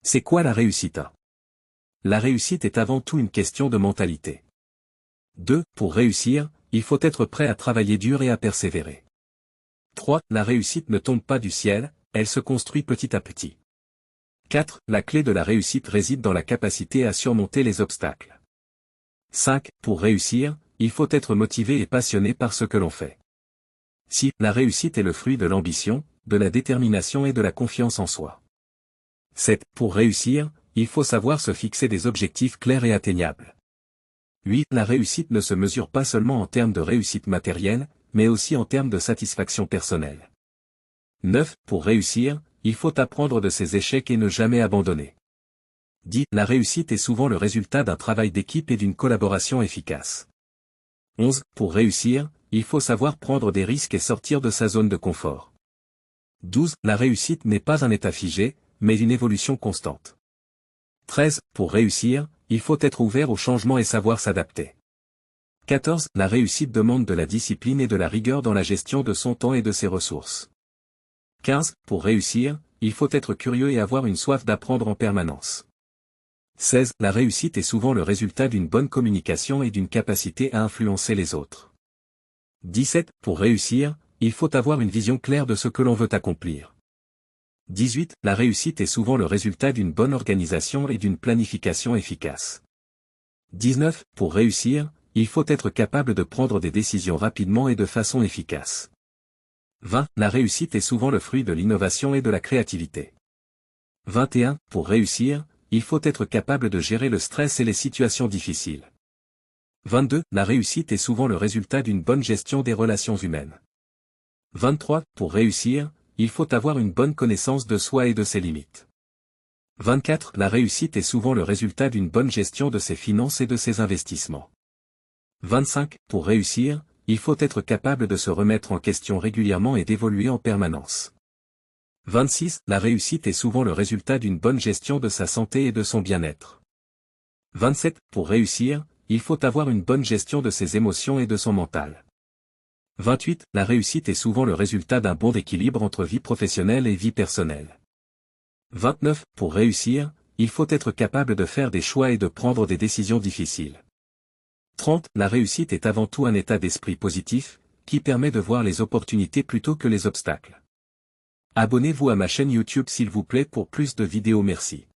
C'est quoi la réussite? La réussite est avant tout une question de mentalité. 2. Pour réussir, il faut être prêt à travailler dur et à persévérer. 3. La réussite ne tombe pas du ciel, elle se construit petit à petit. 4. La clé de la réussite réside dans la capacité à surmonter les obstacles. 5. Pour réussir, il faut être motivé et passionné par ce que l'on fait. 6. La réussite est le fruit de l'ambition, de la détermination et de la confiance en soi. 7. Pour réussir, il faut savoir se fixer des objectifs clairs et atteignables. 8. La réussite ne se mesure pas seulement en termes de réussite matérielle, mais aussi en termes de satisfaction personnelle. 9. Pour réussir, il faut apprendre de ses échecs et ne jamais abandonner. 10. La réussite est souvent le résultat d'un travail d'équipe et d'une collaboration efficace. 11. Pour réussir, il faut savoir prendre des risques et sortir de sa zone de confort. 12. La réussite n'est pas un état figé, mais une évolution constante. 13. Pour réussir, il faut être ouvert au changement et savoir s'adapter. 14. La réussite demande de la discipline et de la rigueur dans la gestion de son temps et de ses ressources. 15. Pour réussir, il faut être curieux et avoir une soif d'apprendre en permanence. 16. La réussite est souvent le résultat d'une bonne communication et d'une capacité à influencer les autres. 17. Pour réussir, il faut avoir une vision claire de ce que l'on veut accomplir. 18. La réussite est souvent le résultat d'une bonne organisation et d'une planification efficace. 19. Pour réussir, il faut être capable de prendre des décisions rapidement et de façon efficace. 20. La réussite est souvent le fruit de l'innovation et de la créativité. 21. Pour réussir, il faut être capable de gérer le stress et les situations difficiles. 22. La réussite est souvent le résultat d'une bonne gestion des relations humaines. 23. Pour réussir, il faut avoir une bonne connaissance de soi et de ses limites. 24. La réussite est souvent le résultat d'une bonne gestion de ses finances et de ses investissements. 25. Pour réussir, il faut être capable de se remettre en question régulièrement et d'évoluer en permanence. 26. La réussite est souvent le résultat d'une bonne gestion de sa santé et de son bien-être. 27. Pour réussir, il faut avoir une bonne gestion de ses émotions et de son mental. 28. La réussite est souvent le résultat d'un bon équilibre entre vie professionnelle et vie personnelle. 29. Pour réussir, il faut être capable de faire des choix et de prendre des décisions difficiles. 30. La réussite est avant tout un état d'esprit positif, qui permet de voir les opportunités plutôt que les obstacles. Abonnez-vous à ma chaîne YouTube s'il vous plaît pour plus de vidéos, merci.